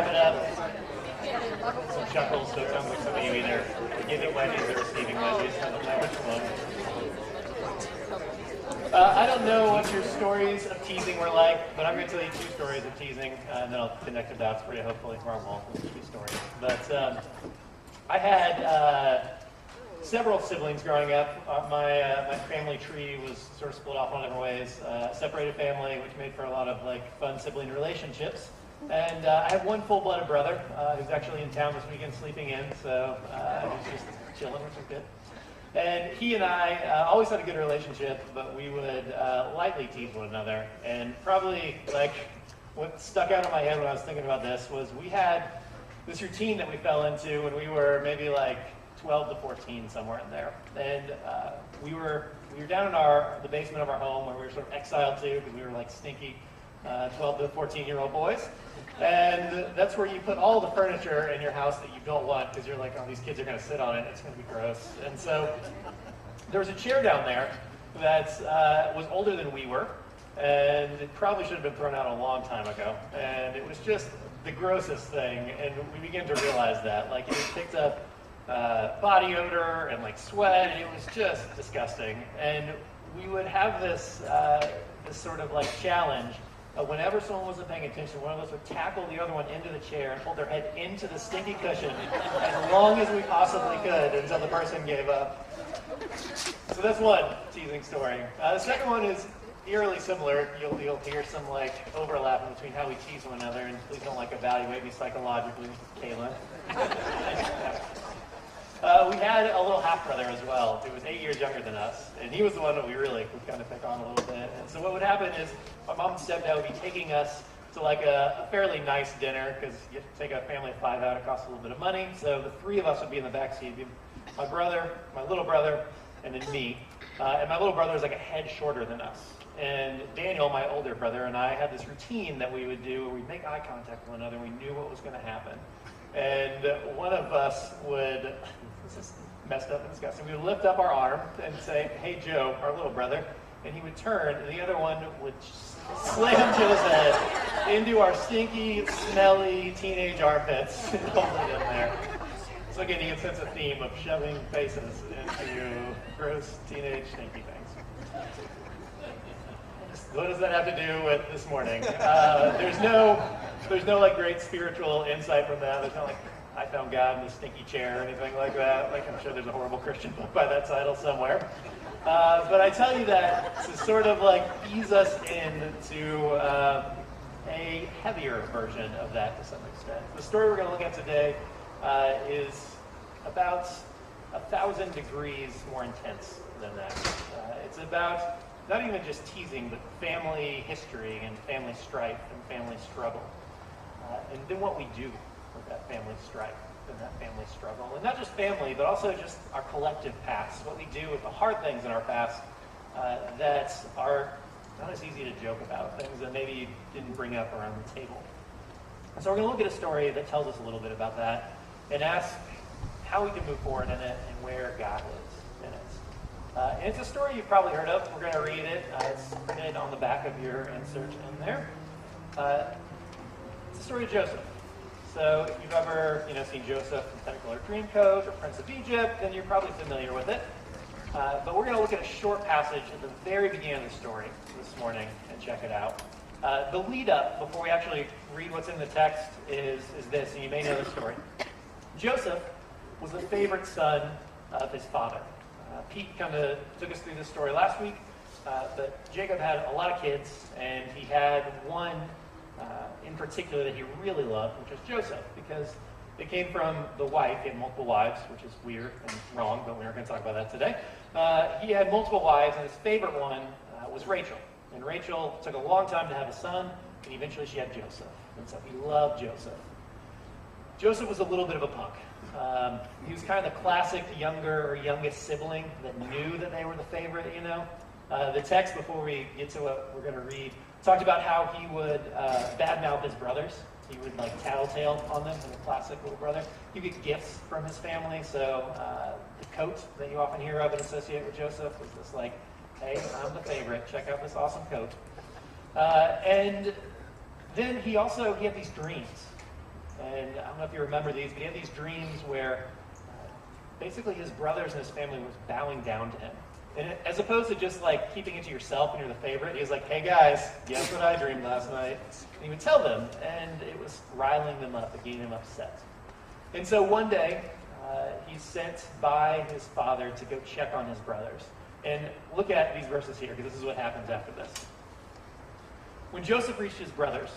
wrap it up. Some chuckles, so it sounds like some of you either giving Wendy's or receiving Wendy's. I don't know which one. I don't know what your stories of teasing were like, but I'm going to tell you 2 stories of teasing, and then I'll connect the dots for you, hopefully, for our wall with 2 stories. But I had several siblings growing up. My family tree was sort of split off in different ways. Separated family, which made for a lot of fun sibling relationships. And I have one full-blooded brother who's actually in town this weekend sleeping in, so he's just chilling, which is good. And he and I always had a good relationship, but we would lightly tease one another. And probably what stuck out in my head when I was thinking about this was we had this routine that we fell into when we were maybe 12 to 14, somewhere in there. And we were down in the basement of our home where we were sort of exiled to because we were stinky 12 to 14-year-old boys. And that's where you put all the furniture in your house that you don't want because you're like, oh, these kids are going to sit on it. It's going to be gross. And so there was a chair down there that was older than we were. And it probably should have been thrown out a long time ago. And it was just the grossest thing. And we began to realize that. It had picked up body odor and sweat. And it was just disgusting. And we would have this sort of challenge. Whenever someone wasn't paying attention, one of us would tackle the other one into the chair and hold their head into the stinky cushion as long as we possibly could until the person gave up. So that's one teasing story. The second one is eerily similar. You'll hear some overlap between how we tease one another, and please don't evaluate me psychologically, Kayla. We had a little half-brother as well, who was 8 years younger than us, and he was the one that we really would kind of pick on a little bit. And so what would happen is my mom and stepdad would be taking us to a fairly nice dinner, because you have to take a family of 5 out, it costs a little bit of money. So the 3 of us would be in the back seat, my brother, my little brother, and then me. And my little brother was a head shorter than us. And Daniel, my older brother, and I had this routine that we would do where we'd make eye contact with one another, and we knew what was going to happen. And one of us would, this is messed up and disgusting, we would lift up our arm and say, "Hey Joe," our little brother, and he would turn, and the other one would slam Joe's head into our stinky, smelly teenage armpits and hold it in there. So again, you can sense a theme of shoving faces into gross teenage stinky things. What does that have to do with this morning? There's no great spiritual insight from that. There's not I found God in the stinky chair or anything like that. I'm sure there's a horrible Christian book by that title somewhere. But I tell you that to sort of ease us into a heavier version of that to some extent. The story we're going to look at today is about 1,000 degrees more intense than that. It's about not even just teasing, but family history and family strife and family struggle. And then what we do with that family strife and that family struggle. And not just family, but also just our collective past. What we do with the hard things in our past that are not as easy to joke about, things that maybe you didn't bring up around the table. So we're going to look at a story that tells us a little bit about that and ask how we can move forward in it and where God is in it. And it's a story you've probably heard of. We're going to read it. It's printed on the back of your insert in there. It's the story of Joseph. So if you've ever seen Joseph in Technicolor Dreamcoat or Prince of Egypt, then you're probably familiar with it. But we're going to look at a short passage at the very beginning of the story this morning and check it out. The lead up, before we actually read what's in the text, is this, and you may know the story. Joseph was the favorite son of his father. Pete kind of took us through this story last week, but Jacob had a lot of kids, and he had one in particular that he really loved, which was Joseph, because it came from the wife. He had multiple wives, which is weird and wrong, but we aren't going to talk about that today. He had multiple wives, and his favorite one was Rachel. And Rachel took a long time to have a son, and eventually she had Joseph. And so he loved Joseph. Joseph was a little bit of a punk. He was kind of the classic younger or youngest sibling that knew that they were the favorite, The text, before we get to what we're going to read, talked about how he would badmouth his brothers. He would tattletale on them, like a classic little brother. He would get gifts from his family. So the coat that you often hear of and associate with Joseph was this hey, I'm the favorite. Check out this awesome coat. And then he had these dreams. And I don't know if you remember these, but he had these dreams where basically his brothers and his family was bowing down to him. And as opposed to just like keeping it to yourself when you're the favorite, he was like, hey guys, guess what I dreamed last night? And he would tell them, and it was riling them up and getting them upset. And so one day, he's sent by his father to go check on his brothers. And look at these verses here, because this is what happens after this. When Joseph reached his brothers,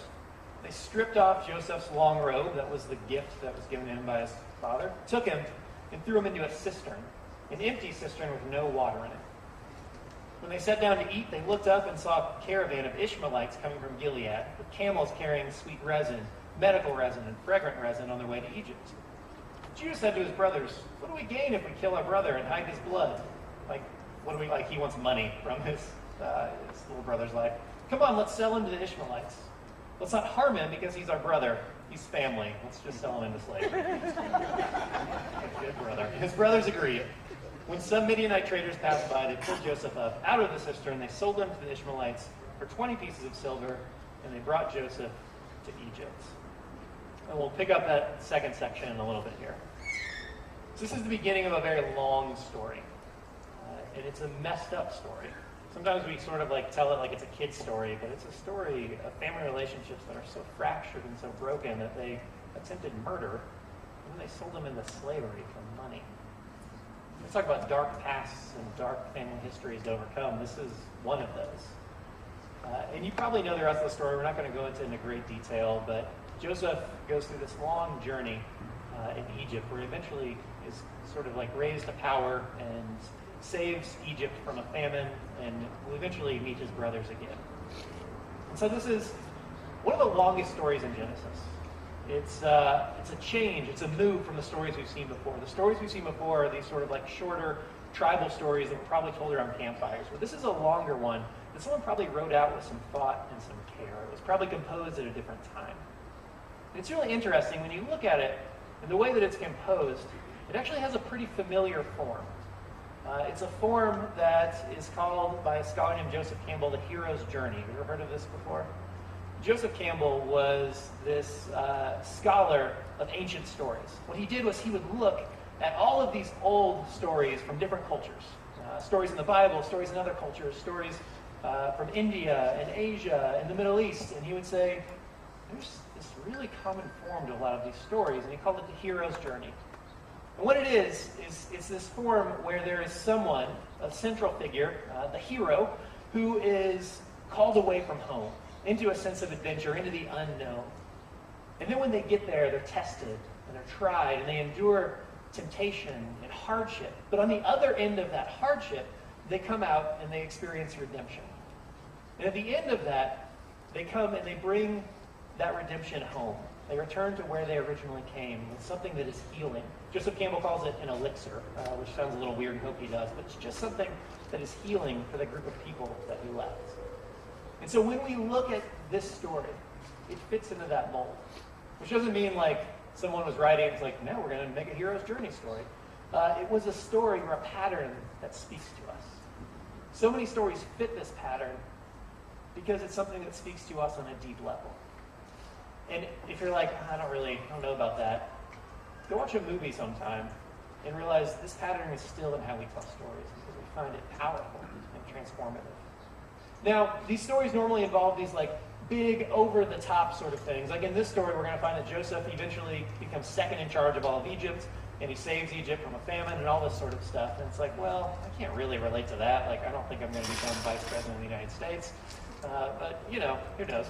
they stripped off Joseph's long robe, that was the gift that was given to him by his father, took him and threw him into a cistern, an empty cistern with no water in it. When they sat down to eat, they looked up and saw a caravan of Ishmaelites coming from Gilead, with camels carrying sweet resin, medical resin, and fragrant resin on their way to Egypt. Judah said to his brothers, what do we gain if we kill our brother and hide his blood? He wants money from his little brother's life. Come on, let's sell him to the Ishmaelites. Let's not harm him because he's our brother. He's family. Let's just sell him into slavery. Good brother. His brothers agreed. When some Midianite traders passed by, they pulled Joseph up out of the cistern. They sold him to the Ishmaelites for 20 pieces of silver, and they brought Joseph to Egypt. And we'll pick up that second section in a little bit here. So this is the beginning of a very long story. And it's a messed up story. Sometimes we sort of tell it like it's a kid's story, but it's a story of family relationships that are so fractured and so broken that they attempted murder, and then they sold them into slavery for money. Let's talk about dark pasts and dark family histories to overcome. This is one of those. And you probably know the rest of the story. We're not going to go into it in great detail, but Joseph goes through this long journey in Egypt where he eventually is sort of raised to power and saves Egypt from a famine, and will eventually meet his brothers again. And so this is one of the longest stories in Genesis. It's a change, it's a move from the stories we've seen before. The stories we've seen before are these sort of shorter tribal stories that were probably told around campfires. But this is a longer one that someone probably wrote out with some thought and some care. It was probably composed at a different time. And it's really interesting when you look at it, and the way that it's composed, it actually has a pretty familiar form. It's a form that is called by a scholar named Joseph Campbell the hero's journey. Have you ever heard of this before? Joseph Campbell was this scholar of ancient stories. What he did was he would look at all of these old stories from different cultures. Stories in the Bible, stories in other cultures, stories from India and Asia and the Middle East. And he would say, there's this really common form to a lot of these stories. And he called it the hero's journey. And what it is it's this form where there is someone, a central figure, the hero, who is called away from home, into a sense of adventure, into the unknown. And then when they get there, they're tested, and they're tried, and they endure temptation and hardship. But on the other end of that hardship, they come out and they experience redemption. And at the end of that, they come and they bring that redemption home. They return to where they originally came with something that is healing. Joseph Campbell calls it an elixir, which sounds a little weird, and hope he does, but it's just something that is healing for the group of people that he left. And so when we look at this story, it fits into that mold. Which doesn't mean someone was writing, it's now we're going to make a hero's journey story. It was a story or a pattern that speaks to us. So many stories fit this pattern because it's something that speaks to us on a deep level. And if you're I don't know about that, go watch a movie sometime and realize this pattern is still in how we tell stories because we find it powerful and transformative. Now, these stories normally involve these big, over-the-top sort of things. Like in this story, we're going to find that Joseph eventually becomes second in charge of all of Egypt, and he saves Egypt from a famine and all this sort of stuff. And it's well, I can't really relate to that. I don't think I'm going to become vice president of the United States. But, who knows?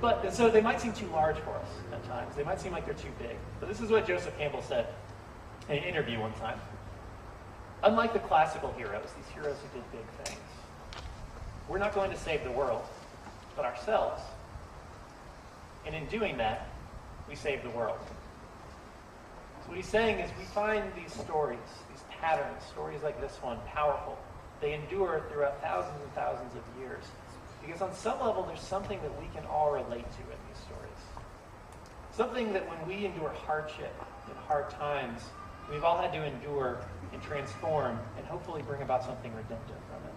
But so they might seem too large for us at times. They might seem like they're too big. But this is what Joseph Campbell said in an interview one time. Unlike the classical heroes, these heroes who did big things, we're not going to save the world, but ourselves. And in doing that, we save the world. So what he's saying is we find these stories, these patterns, stories like this one, powerful. They endure throughout thousands and thousands of years. Because on some level, there's something that we can all relate to in these stories. Something that when we endure hardship and hard times, we've all had to endure and transform and hopefully bring about something redemptive from it.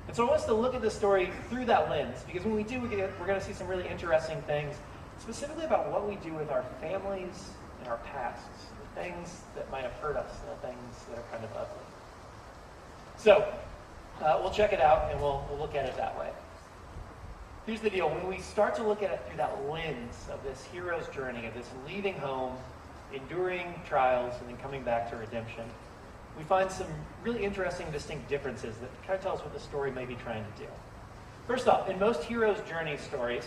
And so I want us to look at this story through that lens, because when we do, we're going to see some really interesting things, specifically about what we do with our families and our pasts, the things that might have hurt us, and the things that are kind of ugly. So we'll check it out, and we'll look at it that way. Here's the deal. When we start to look at it through that lens of this hero's journey, of this leaving home, enduring trials, and then coming back to redemption, we find some really interesting, distinct differences that kind of tell us what the story may be trying to do. First off, in most hero's journey stories,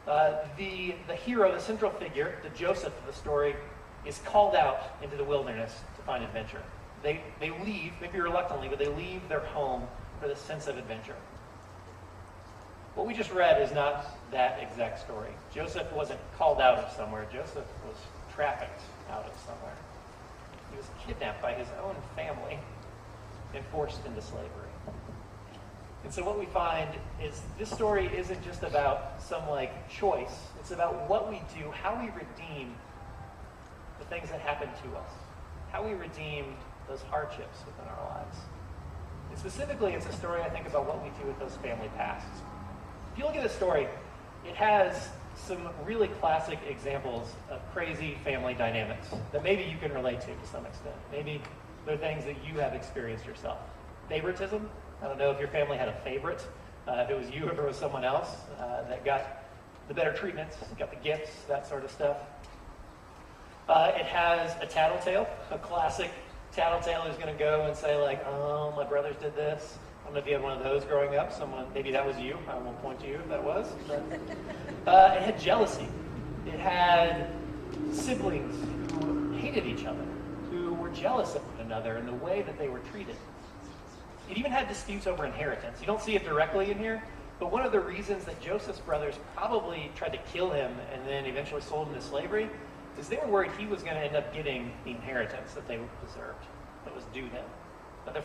the hero, the central figure, the Joseph of the story, is called out into the wilderness to find adventure. They leave, maybe reluctantly, but they leave their home for the sense of adventure. What we just read is not that exact story. Joseph wasn't called out of somewhere. Joseph was trafficked out of somewhere. He was kidnapped by his own family and forced into slavery. And so what we find is this story isn't just about some choice. It's about what we do, how we redeem the things that happen to us, how we redeem those hardships within our lives. And specifically, it's a story, I think, about what we do with those family pasts. If you look at this story, it has some really classic examples of crazy family dynamics that maybe you can relate to some extent. Maybe they're things that you have experienced yourself. Favoritism. I don't know if your family had a favorite, if it was you or if it was someone else that got the better treatments, got the gifts, that sort of stuff. It has a tattletale, a classic tattletale who's going to go and say oh, my brothers did this. I don't know if you had one of those growing up. Maybe that was you. I won't point to you if that was. But, it had jealousy. It had siblings who hated each other, who were jealous of one another in the way that they were treated. It even had disputes over inheritance. You don't see it directly in here, but one of the reasons that Joseph's brothers probably tried to kill him and then eventually sold him to slavery is they were worried he was going to end up getting the inheritance that they deserved, that was due him. But his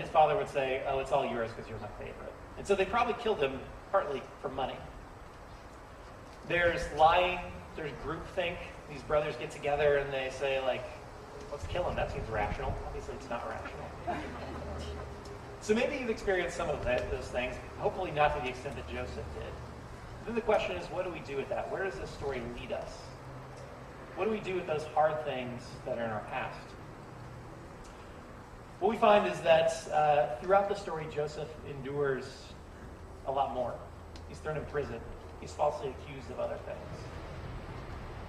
father would say, oh, it's all yours because you're my favorite. And so they probably killed him partly for money. There's lying, there's groupthink. These brothers get together and they say, let's kill him. That seems rational. Obviously, it's not rational. So maybe you've experienced some of those things, hopefully not to the extent that Joseph did. Then the question is, what do we do with that? Where does this story lead us? What do we do with those hard things that are in our past? What we find is that throughout the story, Joseph endures a lot more. He's thrown in prison. He's falsely accused of other things.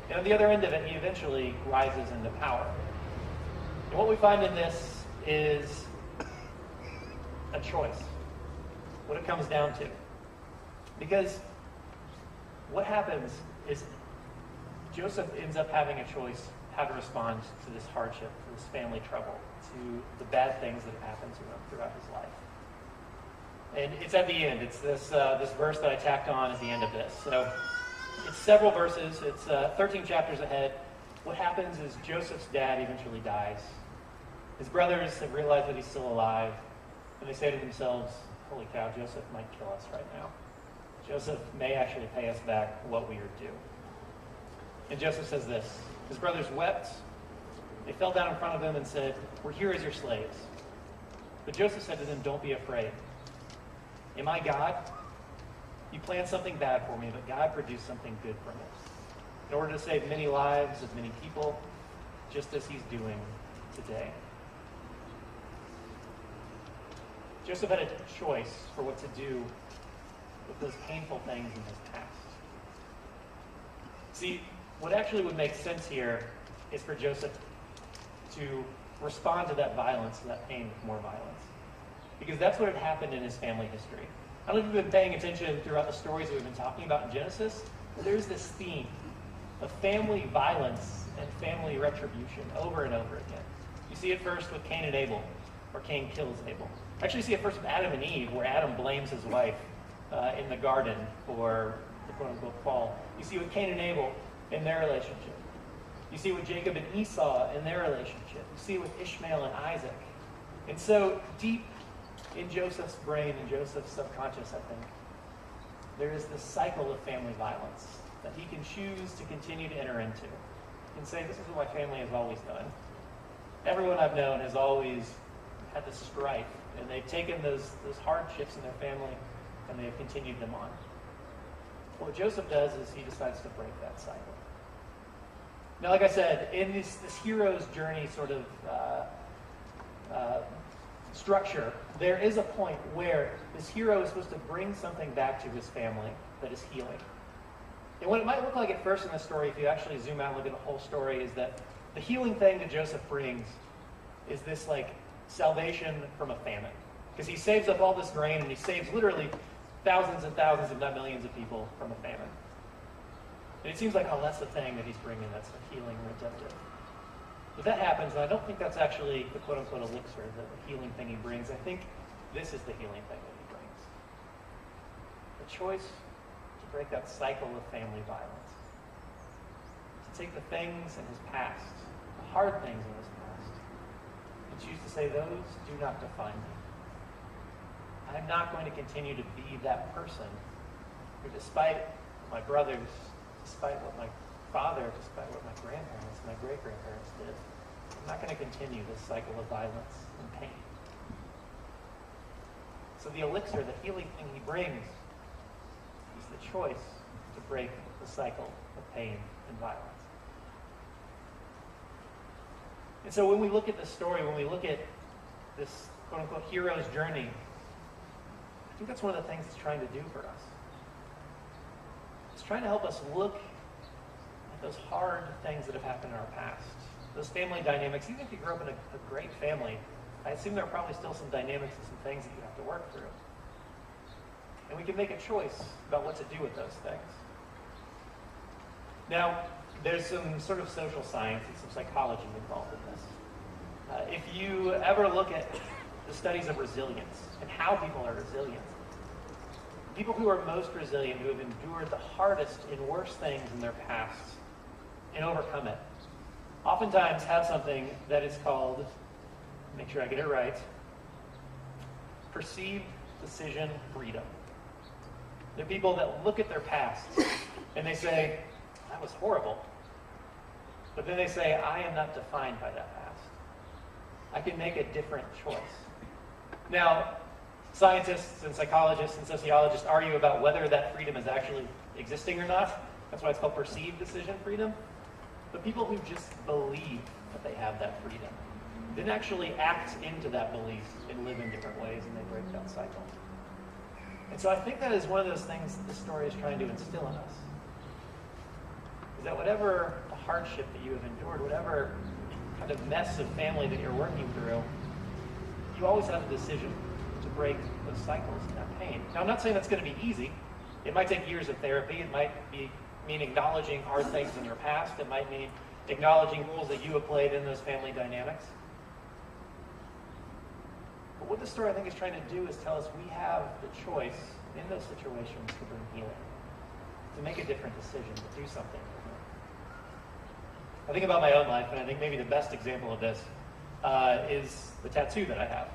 And on the other end of it, he eventually rises into power. And what we find in this is a choice, what it comes down to. Because what happens is Joseph ends up having a choice how to respond to this hardship, to this family trouble, to the bad things that have happened to him throughout his life. And it's at the end. It's this verse that I tacked on at the end of this. So it's several verses. It's 13 chapters ahead. What happens is Joseph's dad eventually dies. His brothers have realized that he's still alive, and they say to themselves, holy cow, Joseph might kill us right now. Joseph may actually pay us back what we are due. And Joseph says this, his brothers wept. They fell down in front of him and said, we're here as your slaves. But Joseph said to them, don't be afraid. Am I God? You planned something bad for me, but God produced something good from it, in order to save many lives of many people, just as he's doing today. Joseph had a choice for what to do with those painful things in his past. See, what actually would make sense here is for Joseph to respond to that violence, to that pain with more violence. Because that's what had happened in his family history. I don't know if you've been paying attention throughout the stories that we've been talking about in Genesis, but there's this theme of family violence and family retribution over and over again. You see it first with Cain and Abel, where Cain kills Abel. Actually, you see it first with Adam and Eve, where Adam blames his wife in the garden for the quote-unquote fall. You see with Cain and Abel in their relationship. You see with Jacob and Esau in their relationship. You see it with Ishmael and Isaac. And so deep in Joseph's brain, in Joseph's subconscious, I think, there is this cycle of family violence that he can choose to continue to enter into. He can say, this is what my family has always done. Everyone I've known has always had this strife And they've taken those hardships in their family and they have continued them on. What Joseph does is he decides to break that cycle. Now, like I said, in this hero's journey sort of structure, there is a point where this hero is supposed to bring something back to his family that is healing. And what it might look like at first in the story, if you actually zoom out and look at the whole story, is that the healing thing that Joseph brings is this like salvation from a famine. Because he saves up all this grain and he saves literally thousands and thousands, if not millions of people from a famine. And it seems like, oh, that's the thing that he's bringing, that's the healing and redemptive. But that happens, and I don't think that's actually the quote-unquote elixir, the healing thing he brings. I think this is the healing thing that he brings. The choice to break that cycle of family violence. To take the things in his past, the hard things in his past, and choose to say, those do not define me. I'm not going to continue to be that person who, despite my brothers, despite what my father, despite what my grandparents, my great-grandparents did, I'm not going to continue this cycle of violence and pain. So the elixir, the healing thing he brings, is the choice to break the cycle of pain and violence. And so when we look at this story, when we look at this quote-unquote hero's journey, I think that's one of the things it's trying to do for us. It's trying to help us look at those hard things that have happened in our past. Those family dynamics, even if you grew up in a great family, I assume there are probably still some dynamics and some things that you have to work through. And we can make a choice about what to do with those things. Now, there's some sort of social science and some psychology involved in this. If you ever look at the studies of resilience and how people are resilient, people who are most resilient, who have endured the hardest and worst things in their past and overcome it, oftentimes have something that is called, make sure I get it right, perceived decision freedom. They're people that look at their past and they say, that was horrible. But then they say, I am not defined by that past. I can make a different choice. Now, scientists and psychologists and sociologists argue about whether that freedom is actually existing or not. That's why it's called perceived decision freedom. But people who just believe that they have that freedom then actually act into that belief and live in different ways, and they break that cycle. And so I think that is one of those things that this story is trying to instill in us. Is that whatever the hardship that you have endured, whatever kind of mess of family that you're working through, you always have a decision to break those cycles and that pain. Now, I'm not saying that's going to be easy. It might take years of therapy. It might mean acknowledging hard things in your past. It might mean acknowledging roles that you have played in those family dynamics. But what this story, I think, is trying to do is tell us we have the choice in those situations to bring healing, to make a different decision, to do something. I think about my own life, and I think maybe the best example of this is the tattoo that I have.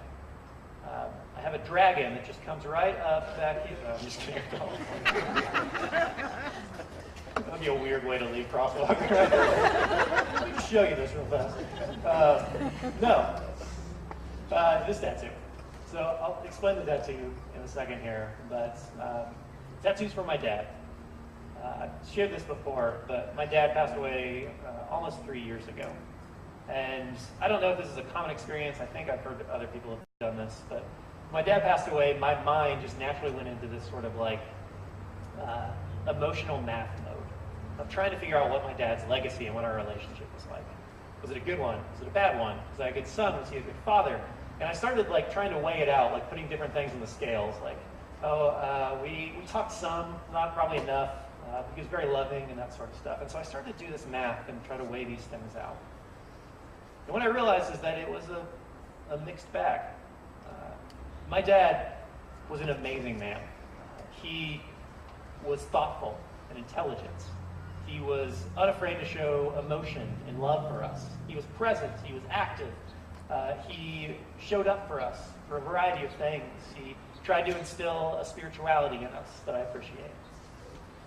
I have a dragon that just comes right up back here. I'm just kidding. That would be a weird way to leave crosswalk. Let me just show you this real fast. This tattoo. So I'll explain the tattoo in a second here, but tattoo's for my dad. I've shared this before, but my dad passed away almost 3 years ago. And I don't know if this is a common experience. I think I've heard that other people have done this, but when my dad passed away, my mind just naturally went into this sort of like emotional math mode of trying to figure out what my dad's legacy and what our relationship was like. Was it a good one? Was it a bad one? Was I a good son? Was he a good father? And I started like trying to weigh it out, like putting different things in the scales, like, we talked some, not probably enough. He was very loving and that sort of stuff. And so I started to do this math and try to weigh these things out. And what I realized is that it was a mixed bag. My dad was an amazing man. He was thoughtful and intelligent. He was unafraid to show emotion and love for us. He was present. He was active. He showed up for us for a variety of things. He tried to instill a spirituality in us that I appreciate.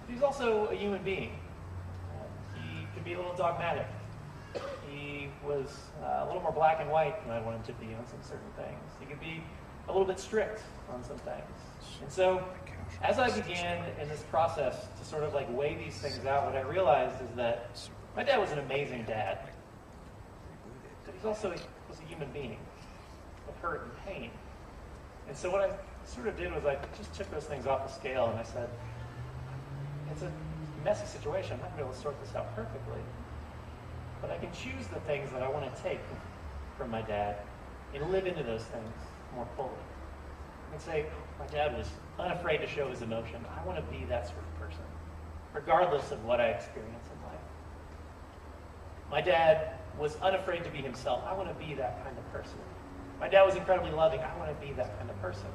He's also a human being. He could be a little dogmatic. He was a little more black and white than I want him to be on some certain things. He could be a little bit strict on some things. And so as I began in this process to sort of like weigh these things out, what I realized is that my dad was an amazing dad, but he also was a human being with hurt and pain. And so what I sort of did was I just took those things off the scale and I said, it's a messy situation. I'm not going to be able to sort this out perfectly. But I can choose the things that I want to take from my dad and live into those things more fully. I can say, my dad was unafraid to show his emotion. I want to be that sort of person, regardless of what I experience in life. My dad was unafraid to be himself. I want to be that kind of person. My dad was incredibly loving. I want to be that kind of person.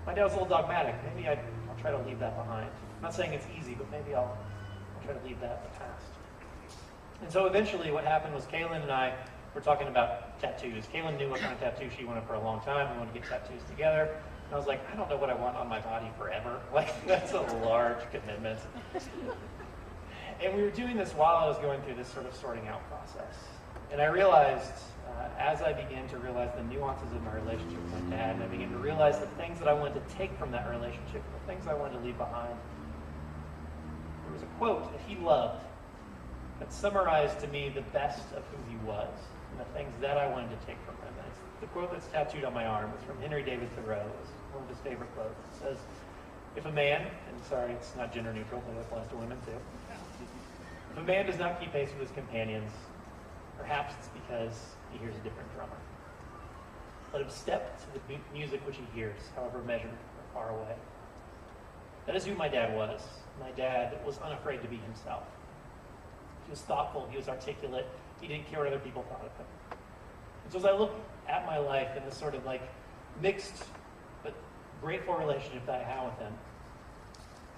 My dad was a little dogmatic. Maybe I'll try to leave that behind. I'm not saying it's easy, but maybe I'll try to leave that in the past. And so eventually what happened was Kaylin and I were talking about tattoos. Kaylin knew what kind of tattoo she wanted for a long time. We wanted to get tattoos together. And I was like, I don't know what I want on my body forever. Like, that's a large commitment. And we were doing this while I was going through this sort of sorting out process. And I realized, as I began to realize the nuances of my relationship with my dad, and I began to realize the things that I wanted to take from that relationship, the things I wanted to leave behind, there was a quote that he loved that summarized to me the best of who he was and the things that I wanted to take from him. And it's the quote that's tattooed on my arm. It's from Henry David Thoreau. It's one of his favorite quotes. It says, if a man, and sorry, it's not gender neutral, but it applies to women too. If a man does not keep pace with his companions, perhaps it's because he hears a different drummer. Let him step to the music which he hears, however measured or far away. That is who my dad was. My dad was unafraid to be himself. He was thoughtful. He was articulate. He didn't care what other people thought of him. And so as I look at my life and this sort of like mixed but grateful relationship that I have with him,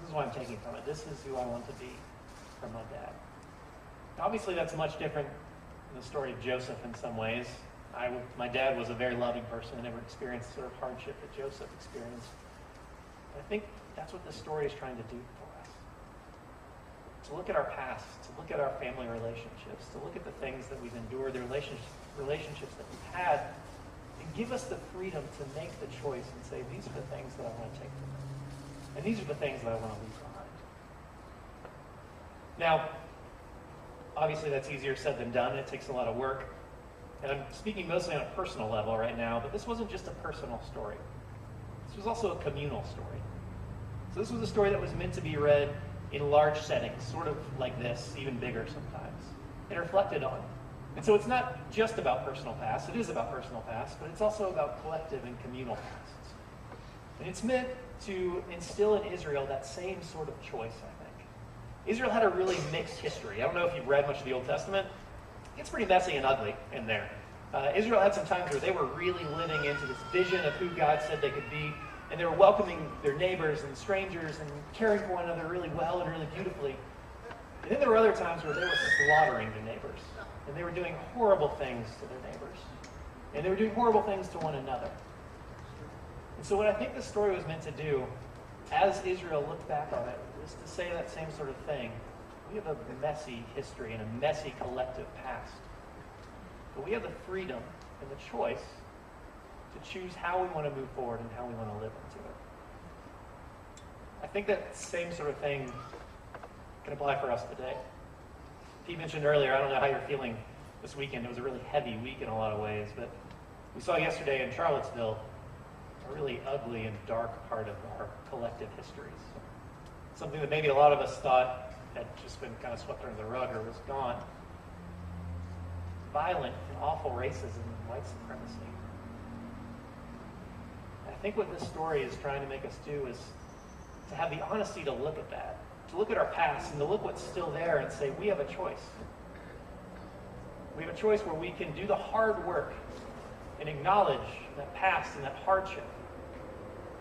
this is what I'm taking from it. This is who I want to be from my dad. Obviously, that's much different than the story of Joseph in some ways. My dad was a very loving person. I never experienced the sort of hardship that Joseph experienced. But I think that's what this story is trying to do for us. To look at our past, to look at our family relationships, to look at the things that we've endured, the relationships that we've had, and give us the freedom to make the choice and say, these are the things that I want to take from them. And these are the things that I want to leave behind. Now, obviously that's easier said than done. It takes a lot of work. And I'm speaking mostly on a personal level right now, but this wasn't just a personal story. This was also a communal story. So this was a story that was meant to be read in large settings, sort of like this, even bigger sometimes, and reflected on. And so it's not just about personal past. It is about personal past, but it's also about collective and communal pasts. And it's meant to instill in Israel that same sort of choice, I think. Israel had a really mixed history. I don't know if you've read much of the Old Testament. It's pretty messy and ugly in there. Israel had some times where they were really living into this vision of who God said they could be, and they were welcoming their neighbors and strangers and caring for one another really well and really beautifully. And then there were other times where they were slaughtering their neighbors, and they were doing horrible things to their neighbors, and they were doing horrible things to one another. And so what I think this story was meant to do, as Israel looked back on it, was to say that same sort of thing. We have a messy history and a messy collective past. But we have the freedom and the choice to choose how we want to move forward and how we want to live into it. I think that same sort of thing can apply for us today. Pete mentioned earlier, I don't know how you're feeling this weekend. It was a really heavy week in a lot of ways, but we saw yesterday in Charlottesville a really ugly and dark part of our collective histories. Something that maybe a lot of us thought had just been kind of swept under the rug or was gone. Violent and awful racism and white supremacy. And I think what this story is trying to make us do is to have the honesty to look at that, to look at our past and to look what's still there and say, we have a choice. We have a choice where we can do the hard work and acknowledge that past and that hardship.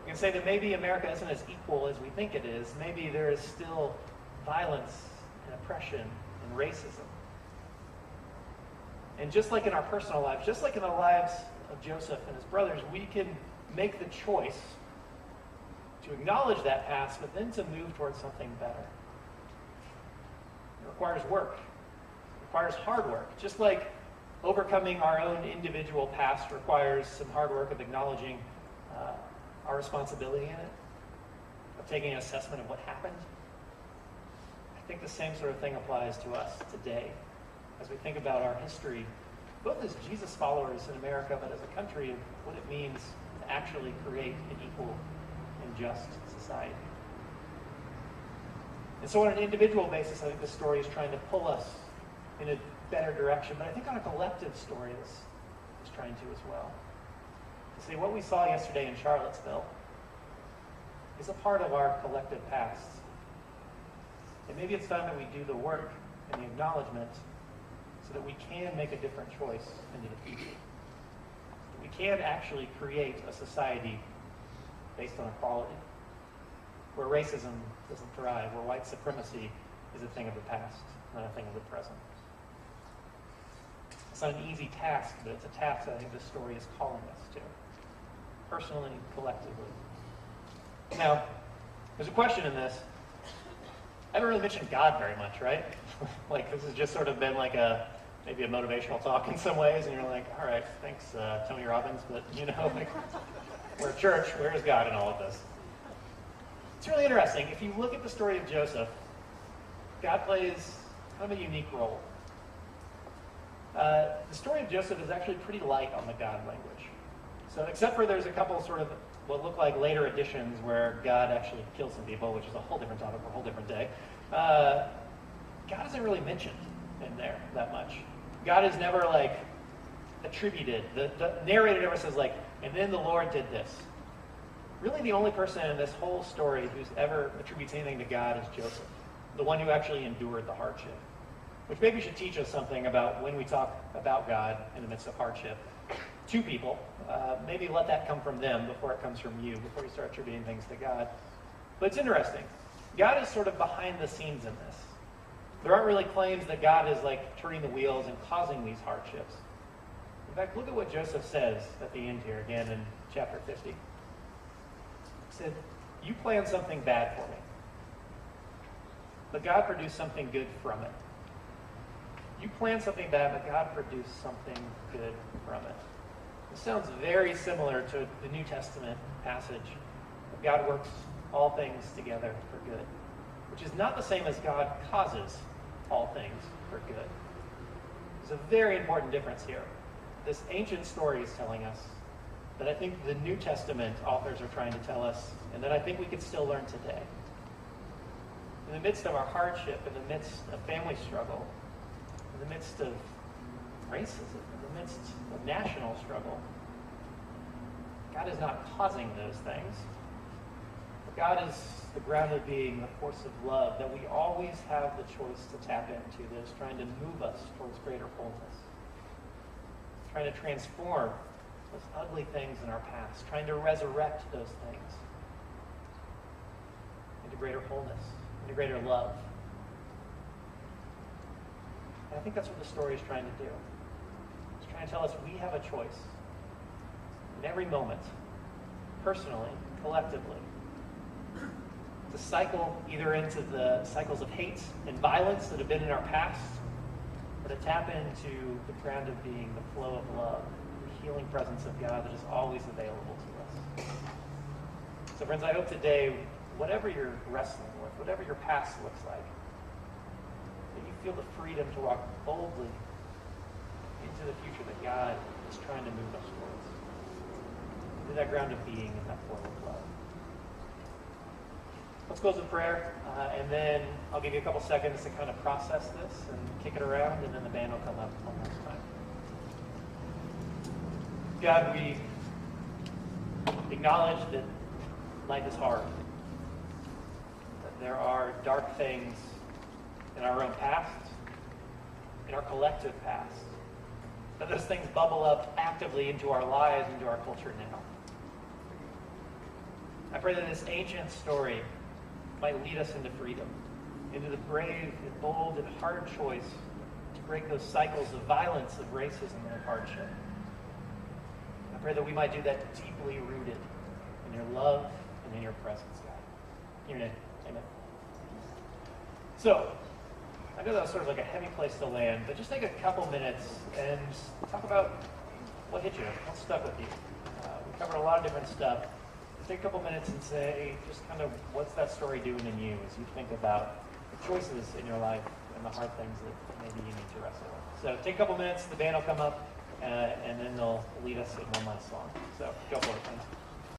We can say that maybe America isn't as equal as we think it is. Maybe there is still violence and oppression and racism. And just like in our personal lives, just like in the lives of Joseph and his brothers, we can make the choice to acknowledge that past, but then to move towards something better. It requires work. It requires hard work. Just like Overcoming our own individual past requires some hard work of acknowledging our responsibility in it, of taking an assessment of what happened. I think the same sort of thing applies to us today as we think about our history, both as Jesus followers in America, but as a country, of what it means to actually create an equal and just society. And so on an individual basis, I think this story is trying to pull us in a better direction, but I think on a collective story, this is trying to as well. To say what we saw yesterday in Charlottesville is a part of our collective past. And maybe it's time that we do the work and the acknowledgement so that we can make a different choice into the future. That we can actually create a society based on equality, where racism doesn't thrive, where white supremacy is a thing of the past, not a thing of the present. It's not an easy task, but it's a task that I think this story is calling us to, personally, collectively. Now, there's a question in this. I haven't really mentioned God very much, right? Like, this has just sort of been like maybe a motivational talk in some ways, and you're like, all right, thanks, Tony Robbins, but like, we're a church, where is God in all of this? It's really interesting. If you look at the story of Joseph, God plays kind of a unique role. The story of Joseph is actually pretty light on the God language. So except for there's a couple sort of what look like later additions where God actually kills some people, which is a whole different topic for a whole different day, God isn't really mentioned in there that much. God is never like attributed. The narrator never says like, and then the Lord did this. Really the only person in this whole story who's ever attributes anything to God is Joseph, the one who actually endured the hardship. Which maybe should teach us something about when we talk about God in the midst of hardship to people. Maybe let that come from them before it comes from you, before you start attributing things to God. But it's interesting. God is sort of behind the scenes in this. There aren't really claims that God is like turning the wheels and causing these hardships. In fact, look at what Joseph says at the end here, again in chapter 50. He said, "You planned something bad for me, but God produced something good from it." You planned something bad, but God produced something good from it. This sounds very similar to the New Testament passage. God works all things together for good, which is not the same as God causes all things for good. There's a very important difference here. This ancient story is telling us that I think the New Testament authors are trying to tell us, and that I think we can still learn today. In the midst of our hardship, in the midst of family struggle, in the midst of racism, in the midst of national struggle, God is not causing those things. But God is the grounded being, the force of love that we always have the choice to tap into, that is trying to move us towards greater wholeness, trying to transform those ugly things in our past, trying to resurrect those things into greater wholeness, into greater love. And I think that's what the story is trying to do. It's trying to tell us we have a choice in every moment, personally, collectively, to cycle either into the cycles of hate and violence that have been in our past, or to tap into the ground of being, the flow of love, the healing presence of God that is always available to us. So friends, I hope today, whatever you're wrestling with, whatever your past looks like, that you feel the freedom to walk boldly into the future that God is trying to move us towards. To that ground of being and that flow of love. Let's close with prayer, and then I'll give you a couple seconds to kind of process this and kick it around, and then the band will come up one last time. God, we acknowledge that life is hard, that there are dark things in our own past, in our collective past, that those things bubble up actively into our lives, into our culture now. I pray that this ancient story might lead us into freedom, into the brave and bold and hard choice to break those cycles of violence, of racism, and of hardship. I pray that we might do that deeply rooted in your love and in your presence, God. In your name, amen. So, I know that was sort of like a heavy place to land, but just take a couple minutes and talk about what hit you, what stuck with you. We covered a lot of different stuff. Take a couple minutes and say, just kind of, what's that story doing in you as you think about the choices in your life and the hard things that maybe you need to wrestle with. So take a couple minutes, the band will come up, and then they'll lead us in one last song. So go for it, friends.